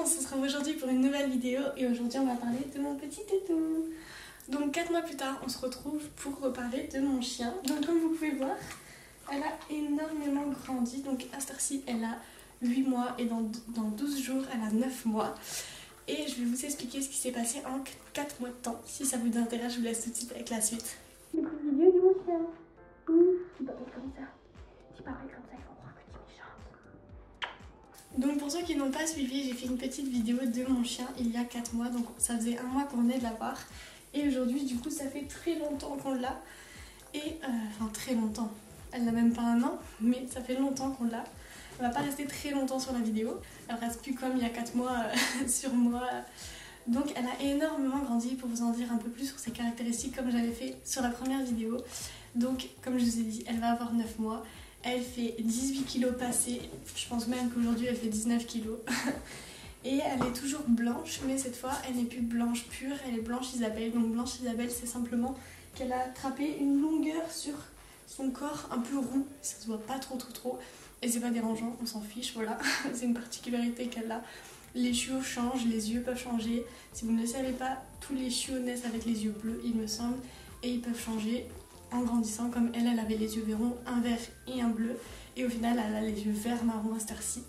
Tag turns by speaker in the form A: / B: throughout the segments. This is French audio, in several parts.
A: on se retrouve aujourd'hui pour une nouvelle vidéo et aujourd'hui on va parler de mon petit tétou. Donc 4 mois plus tard on se retrouve pour reparler de mon chien. Donc comme vous pouvez voir, elle a énormément grandi. Donc à cette heure-ci elle a 8 mois et dans 12 jours elle a 9 mois. Et je vais vous expliquer ce qui s'est passé en 4 mois de temps. Si ça vous intéresse, je vous laisse tout de suite avec la suite.
B: Du coup, vidéo de mon chien. Oui, tu parles comme ça. Tu parles comme ça, ils vont croire que tu es méchante.
A: Donc pour ceux qui n'ont pas suivi, j'ai fait une petite vidéo de mon chien il y a 4 mois. Donc ça faisait 1 mois qu'on venait de l'avoir. Et aujourd'hui, du coup, ça fait très longtemps qu'on l'a. Et enfin très longtemps. Elle n'a même pas 1 an, mais ça fait longtemps qu'on l'a. Elle va pas rester très longtemps sur la vidéo. Elle reste plus comme il y a 4 mois sur moi. Donc elle a énormément grandi. Pour vous en dire un peu plus sur ses caractéristiques comme j'avais fait sur la première vidéo. Donc comme je vous ai dit, elle va avoir 9 mois. Elle fait 18 kilos passés. Je pense même qu'aujourd'hui elle fait 19 kilos. Et elle est toujours blanche, mais cette fois elle n'est plus blanche pure, elle est blanche Isabelle. Donc blanche Isabelle, c'est simplement qu'elle a attrapé une longueur sur son corps un peu roux. Ça se voit pas trop. Et c'est pas dérangeant, on s'en fiche, voilà. C'est une particularité qu'elle a. Les chiots changent, les yeux peuvent changer. Si vous ne le savez pas, tous les chiots naissent avec les yeux bleus, il me semble. Et ils peuvent changer en grandissant, comme elle avait les yeux verrons, un vert et un bleu. Et au final, elle a les yeux vert marron à cette heure-ci.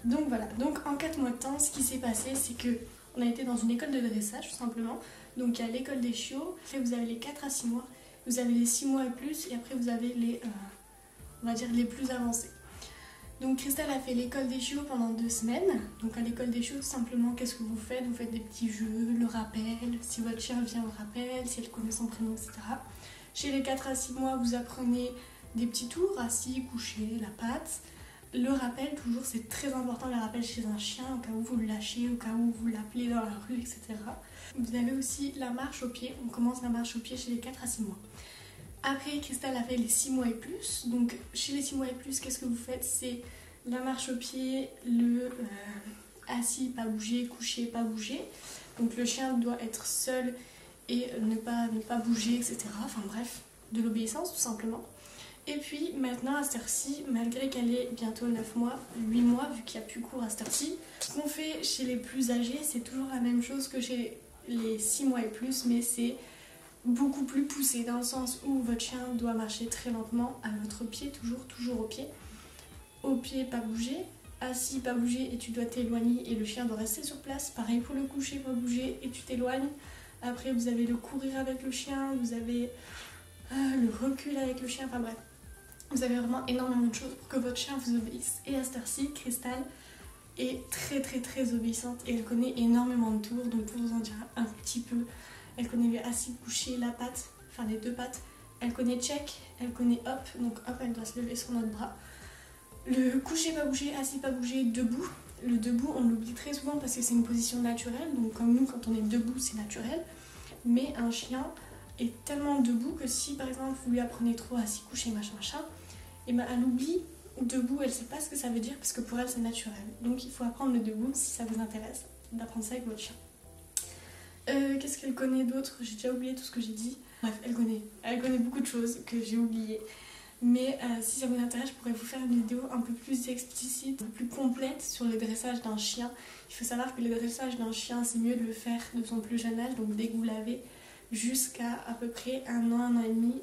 A: Donc voilà, donc en 4 mois de temps, ce qui s'est passé, c'est que on a été dans une école de dressage, tout simplement. Donc il y a l'école des chiots, après vous avez les 4 à 6 mois, vous avez les 6 mois et plus, et après vous avez les, on va dire, les plus avancés. Donc Christelle a fait l'école des chiots pendant 2 semaines. Donc à l'école des chiots, tout simplement, qu'est-ce que vous faites? Vous faites des petits jeux, le rappel, si votre chien vient au rappel, si elle connaît son prénom, etc. Chez les 4 à 6 mois, vous apprenez des petits tours, assis, couché, la patte. Le rappel, toujours, c'est très important, le rappel chez un chien, au cas où vous le lâchez, au cas où vous l'appelez dans la rue, etc. Vous avez aussi la marche au pied. On commence la marche au pied chez les 4 à 6 mois. Après, Christelle a fait les 6 mois et plus. Donc, chez les 6 mois et plus, qu'est-ce que vous faites? C'est la marche au pied, le assis, pas bouger, couché, pas bouger. Donc, le chien doit être seul et ne pas bouger, etc. Enfin bref, de l'obéissance tout simplement. Et puis, maintenant, à cette heure-ci, malgré qu'elle ait bientôt 9 mois, 8 mois, vu qu'il n'y a plus cours à cette heure-ci, ce qu'on fait chez les plus âgés, c'est toujours la même chose que chez les 6 mois et plus, mais c'est beaucoup plus poussé dans le sens où votre chien doit marcher très lentement à votre pied, toujours au pied. Au pied, pas bouger. Assis, pas bouger et tu dois t'éloigner et le chien doit rester sur place. Pareil pour le coucher, pas bouger et tu t'éloignes. Après, vous avez le courir avec le chien, vous avez le recul avec le chien, enfin bref. Vous avez vraiment énormément de choses pour que votre chien vous obéisse. Et à cette heure-ci, Christelle est très obéissante et elle connaît énormément de tours. Donc pour vous en dire un petit peu, elle connaît le assis, couché, la patte, enfin les 2 pattes. Elle connaît check, elle connaît hop, donc hop elle doit se lever sur notre bras. Le coucher pas bouger, assis pas bouger, debout. Le debout on l'oublie très souvent parce que c'est une position naturelle. Donc comme nous quand on est debout c'est naturel. Mais un chien est tellement debout que si par exemple vous lui apprenez trop assis, couché, machin, et ben elle oublie debout, elle sait pas ce que ça veut dire parce que pour elle c'est naturel. Donc il faut apprendre le debout si ça vous intéresse, d'apprendre ça avec votre chien. Qu'est-ce qu'elle connaît d'autre? J'ai déjà oublié tout ce que j'ai dit. Bref, elle connaît beaucoup de choses que j'ai oubliées. Mais si ça vous intéresse, je pourrais vous faire une vidéo un peu plus explicite, un peu plus complète sur le dressage d'un chien. Il faut savoir que le dressage d'un chien, c'est mieux de le faire de son plus jeune âge, donc dès que vous l'avez, jusqu'à à peu près 1 an et demi,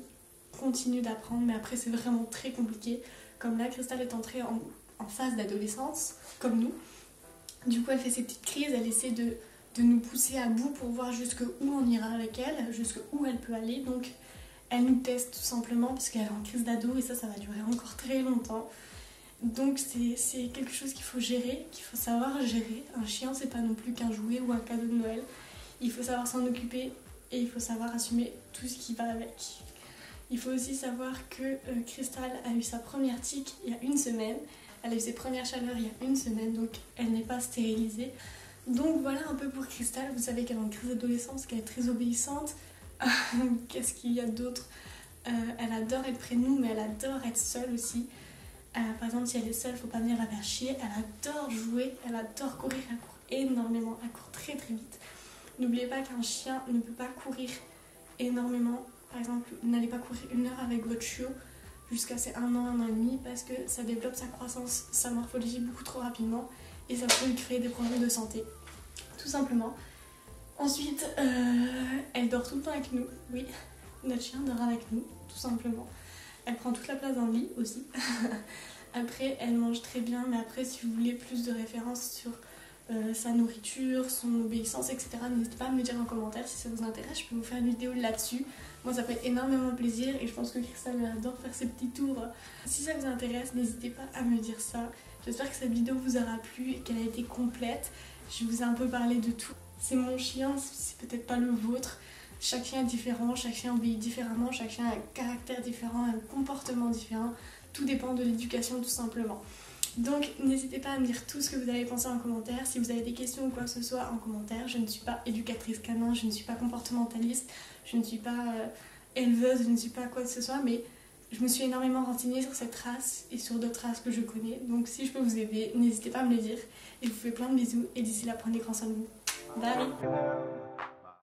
A: continue d'apprendre, mais après c'est vraiment très compliqué. Comme là, Christelle est entrée en phase d'adolescence, comme nous. Du coup, elle fait ses petites crises, elle essaie de nous pousser à bout pour voir jusqu'où on ira avec elle, jusqu'où elle peut aller. Donc, elle nous teste tout simplement parce qu'elle est en crise d'ado et ça va durer encore très longtemps. Donc, c'est quelque chose qu'il faut gérer, qu'il faut savoir gérer. Un chien, c'est pas non plus qu'un jouet ou un cadeau de Noël. Il faut savoir s'en occuper et il faut savoir assumer tout ce qui va avec. Il faut aussi savoir que Christelle a eu sa première tique il y a 1 semaine. Elle a eu ses premières chaleurs il y a 1 semaine, donc elle n'est pas stérilisée. Donc voilà un peu pour Christelle. Vous savez qu'elle est en crise d'adolescence, qu'elle est très obéissante. Qu'est-ce qu'il y a d'autre? Elle adore être près de nous, mais elle adore être seule aussi. Par exemple, si elle est seule, il ne faut pas venir la faire chier. Elle adore jouer, elle adore courir, elle court énormément, elle court très vite. N'oubliez pas qu'un chien ne peut pas courir énormément. Par exemple, n'allez pas courir 1 heure avec votre chiot jusqu'à ses 1 an et demi parce que ça développe sa croissance, sa morphologie beaucoup trop rapidement et ça peut lui créer des problèmes de santé, tout simplement. Ensuite, elle dort tout le temps avec nous, oui, notre chien dort avec nous, tout simplement. Elle prend toute la place dans le lit aussi. Après, elle mange très bien, mais après, si vous voulez plus de références sur sa nourriture, son obéissance, etc., n'hésitez pas à me le dire en commentaire si ça vous intéresse. Je peux vous faire une vidéo là-dessus. Moi, ça fait énormément plaisir et je pense que Cristal adore faire ses petits tours. Si ça vous intéresse, n'hésitez pas à me dire ça. J'espère que cette vidéo vous aura plu et qu'elle a été complète. Je vous ai un peu parlé de tout. C'est mon chien, c'est peut-être pas le vôtre. Chaque chien est différent, chaque chien obéit différemment, chaque chien a un caractère différent, un comportement différent. Tout dépend de l'éducation tout simplement. Donc n'hésitez pas à me dire tout ce que vous avez pensé en commentaire. Si vous avez des questions ou quoi que ce soit en commentaire, je ne suis pas éducatrice canin, je ne suis pas comportementaliste, je ne suis pas éleveuse, je ne suis pas quoi que ce soit, mais je me suis énormément renseignée sur cette race et sur d'autres races que je connais. Donc si je peux vous aider, n'hésitez pas à me le dire. Et je vous fais plein de bisous et d'ici là, prenez grand soin de vous. Bye.